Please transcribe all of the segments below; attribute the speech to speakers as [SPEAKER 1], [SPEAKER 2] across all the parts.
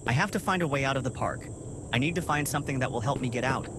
[SPEAKER 1] I have to find a way out of the park. I need to find something that will help me get out.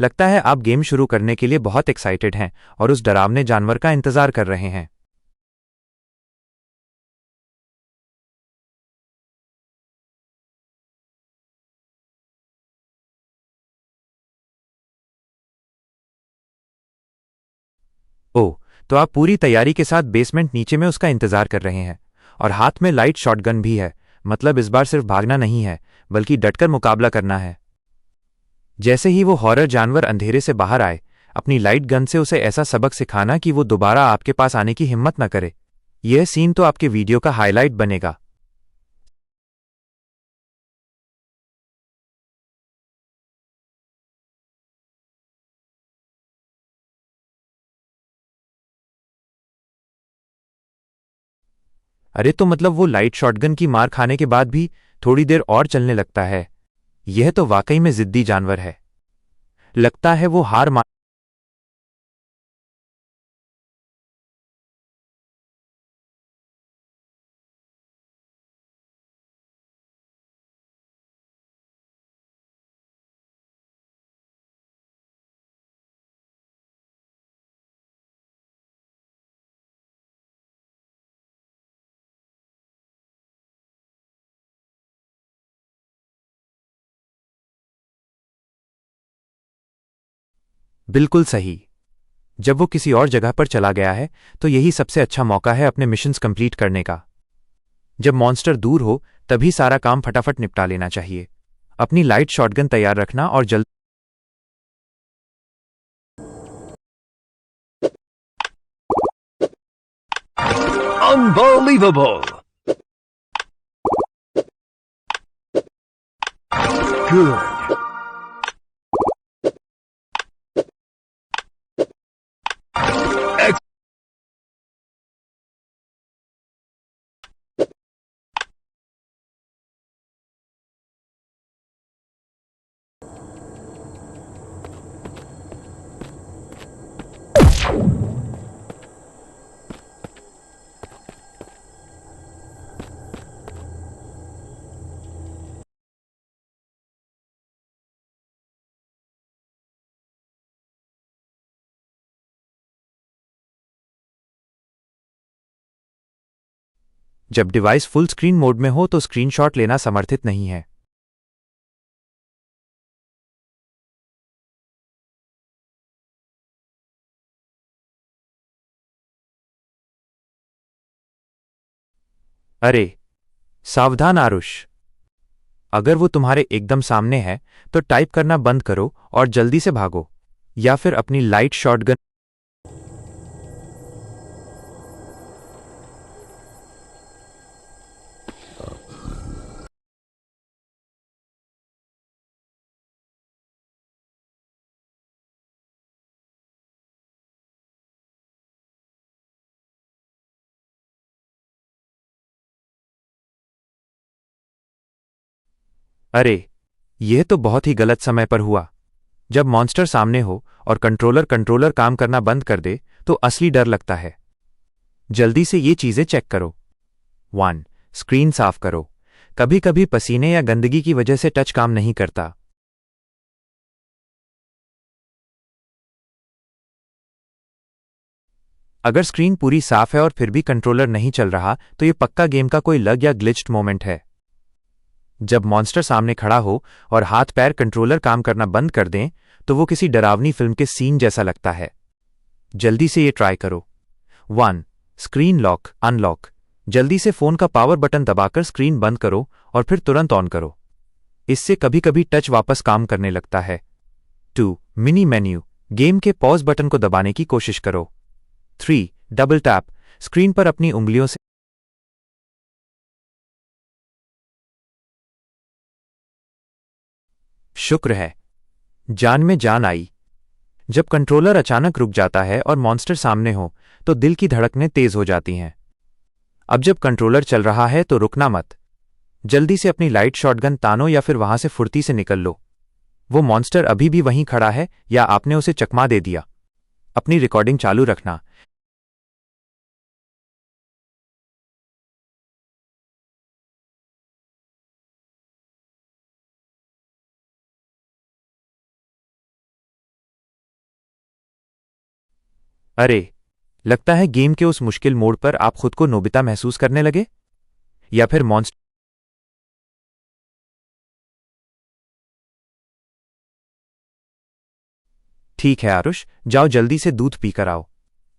[SPEAKER 2] लगता है आप game शुरू करने के लिए बहुत एक्साइटेड हैं और उस डरावने जानवर का इंतजार कर रहे हैं। ओह, तो आप पूरी तैयारी के साथ बेसमेंट नीचे में उसका इंतजार कर रहे हैं और हाथ में लाइट शॉटगन भी है। मतलब इस बार सिर्फ भागना नहीं है, बल्कि डटकर मुकाबला करना है। जैसे ही वो हॉरर जानवर अंधेरे से बाहर आए, अपनी लाइट गन से उसे ऐसा सबक सिखाना कि वो दोबारा आपके पास आने की हिम्मत न करे। यह सीन तो आपके वीडियो का हाईलाइट बनेगा। अरे तो मतलब वो लाइट शॉटगन की मार खाने के बाद भी थोड़ी देर और चलने लगता है। यह तो वाकई में जिद्दी जानवर है। लगता है वो हार मान। बिल्कुल सही। जब वो किसी और जगह पर चला गया है, तो यही सबसे अच्छा मौका है अपने मिशंस कंप्लीट करने का। जब मॉन्स्टर दूर हो, तभी सारा काम फटाफट निपटा लेना चाहिए। अपनी लाइट शॉटगन तैयार रखना और जल्द।
[SPEAKER 3] Unbelievable! Good.
[SPEAKER 2] जब डिवाइस फुल स्क्रीन मोड में हो तो स्क्रीनशॉट लेना समर्थित नहीं है। अरे, सावधान आरुष। अगर वो तुम्हारे एकदम सामने है, तो टाइप करना बंद करो और जल्दी से भागो, या फिर अपनी लाइट शॉटगन अरे, यह तो बहुत ही गलत समय पर हुआ। जब मॉन्स्टर सामने हो और कंट्रोलर काम करना बंद कर दे तो असली डर लगता है। जल्दी से ये चीजें चेक करो। 1. स्क्रीन साफ करो। कभी कभी पसीने या गंदगी की वजह से टच काम नहीं करता। अगर स्क्रीन पूरी साफ है और फिर भी कंट्रोलर नहीं चल रहा तो ये पक्का गेम का कोई लग या ग्लिच्ड मोमेंट है। जब मॉन्स्टर सामने खड़ा हो और हाथ पैर कंट्रोलर काम करना बंद कर दें तो वो किसी डरावनी फिल्म के सीन जैसा लगता है। जल्दी से ये ट्राई करो। 1. Screen lock unlock. जल्दी से फोन का पावर बटन दबाकर स्क्रीन बंद करो और फिर तुरंत ऑन करो। इससे कभी कभी टच वापस काम करने लगता है। 2. Mini menu. गेम के पॉज बटन को दबाने की कोशिश करो। 3. Double tap. स्क्रीन पर अपनी उंगलियों से शुक्र है, जान में जान आई। जब कंट्रोलर अचानक रुक जाता है और मॉन्स्टर सामने हो तो दिल की धड़कनें तेज हो जाती हैं। अब जब कंट्रोलर चल रहा है तो रुकना मत। जल्दी से अपनी लाइट शॉटगन तानो या फिर वहां से फुर्ती से निकल लो। वो मॉन्स्टर अभी भी वहीं खड़ा है या आपने उसे चकमा दे दिया। अपनी रिकॉर्डिंग चालू रखना। अरे, लगता है गेम के उस मुश्किल मोड पर आप खुद को नोबिता महसूस करने लगे या फिर मॉन्स्टर। ठीक है आरुष, जाओ जल्दी से दूध पीकर आओ।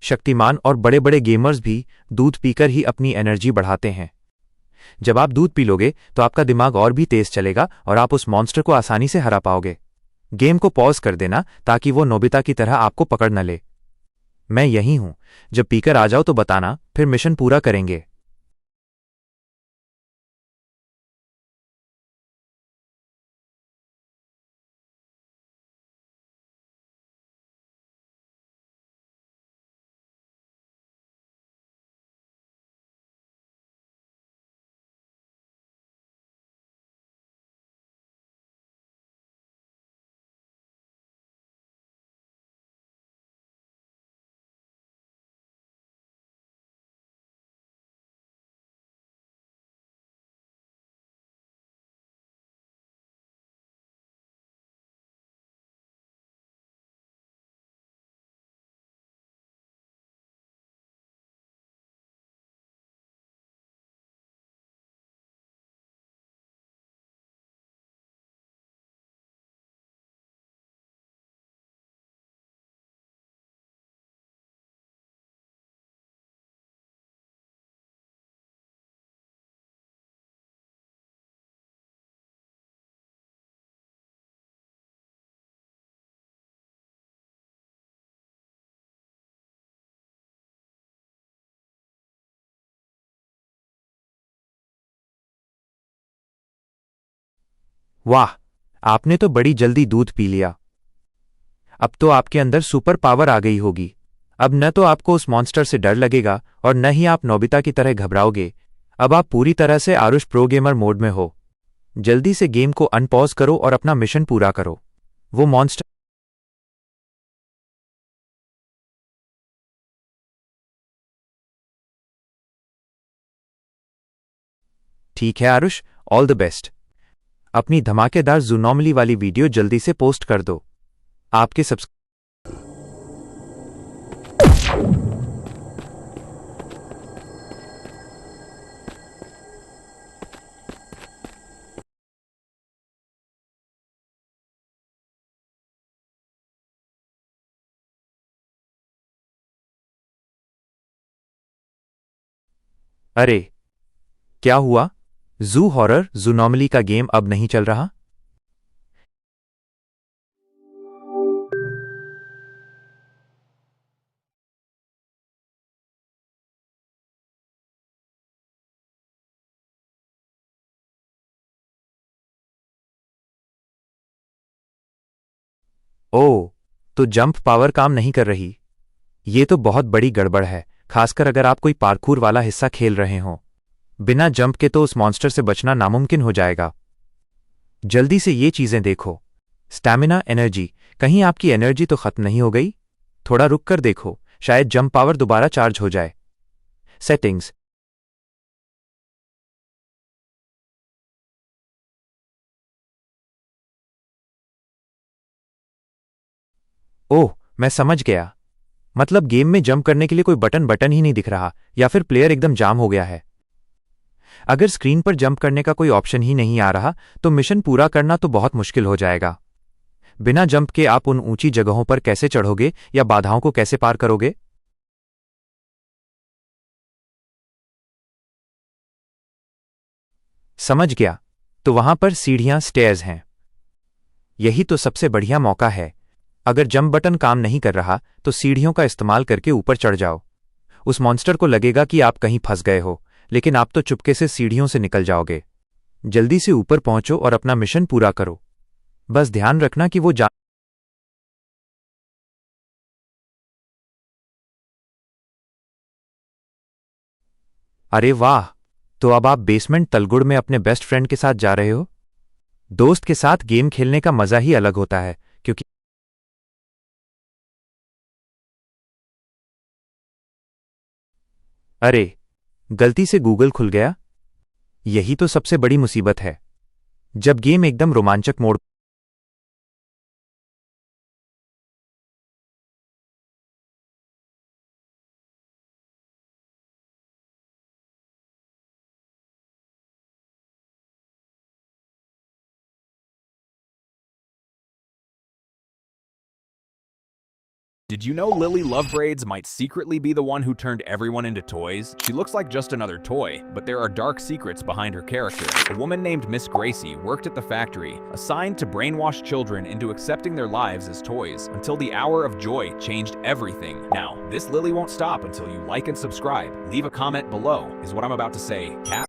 [SPEAKER 2] शक्तिमान और बड़े बड़े गेमर्स भी दूध पीकर ही अपनी एनर्जी बढ़ाते हैं। जब आप दूध पी लोगे तो आपका दिमाग और भी तेज चलेगा और आप उस मॉन्स्टर को आसानी से हरा पाओगे। गेम को पॉज कर देना ताकि वो नोबिता की तरह आपको पकड़ न ले। मैं यहीं हूं, जब पीकर आ जाओ तो बताना, फिर मिशन पूरा करेंगे। वाह, आपने तो बड़ी जल्दी दूध पी लिया। अब तो आपके अंदर सुपर पावर आ गई होगी। अब न तो आपको उस मॉन्स्टर से डर लगेगा और न ही आप नोबिता की तरह घबराओगे। अब आप पूरी तरह से आरुष प्रो गेमर मोड में हो। जल्दी से गेम को अनपॉज करो और अपना मिशन पूरा करो। वो मॉन्स्टर। ठीक है आरुष, ऑल द बेस्ट। अपनी धमाकेदार जूनॉमली वाली वीडियो जल्दी से पोस्ट कर दो। आपके सब्स अरे, क्या हुआ? जू हॉरर जूनॉमली का गेम अब नहीं चल रहा? ओह, तो जंप पावर काम नहीं कर रही। ये तो बहुत बड़ी गड़बड़ है, खासकर अगर आप कोई पार्कूर वाला हिस्सा खेल रहे हों। बिना जंप के तो उस मॉन्स्टर से बचना नामुमकिन हो जाएगा। जल्दी से ये चीजें देखो। Stamina, energy. कहीं आपकी एनर्जी तो खत्म नहीं हो गई? थोड़ा रुक कर देखो, शायद जंप पावर दोबारा चार्ज हो जाए। सेटिंग्स। ओह, मैं समझ गया। मतलब गेम में जंप करने के लिए कोई बटन ही नहीं दिख रहा, या फिर प्लेयर एकदम जाम हो गया है। अगर स्क्रीन पर जंप करने का कोई ऑप्शन ही नहीं आ रहा तो मिशन पूरा करना तो बहुत मुश्किल हो जाएगा। बिना जंप के आप उन ऊंची जगहों पर कैसे चढ़ोगे या बाधाओं को कैसे पार करोगे? समझ गया। तो वहां पर सीढ़ियां, स्टेयर्स हैं। यही तो सबसे बढ़िया मौका है। अगर जंप बटन काम नहीं कर रहा तो सीढ़ियों का इस्तेमाल करके ऊपर चढ़ जाओ। उस मॉन्स्टर को लगेगा कि आप कहीं फंस गए हो, लेकिन आप तो चुपके से सीढ़ियों से निकल जाओगे। जल्दी से ऊपर पहुंचो और अपना मिशन पूरा करो। बस ध्यान रखना कि वो अरे वाह! तो अब आप बेसमेंट तलगुड़ में अपने बेस्ट फ्रेंड के साथ जा रहे हो? दोस्त के साथ गेम खेलने का मजा ही अलग होता है, क्योंकि अरे, गलती से गूगल खुल गया। यही तो सबसे बड़ी मुसीबत है, जब गेम एकदम रोमांचक mode.
[SPEAKER 4] Did you know Lily Lovebraids might secretly be the one who turned everyone into toys? She looks like just another toy, but there are dark secrets behind her character. A woman named Miss Gracie worked at the factory, assigned to brainwash children into accepting their lives as toys, until the hour of joy changed everything. Now, this Lily won't stop until you like and subscribe. Leave a comment below. Is what I'm about to say cap?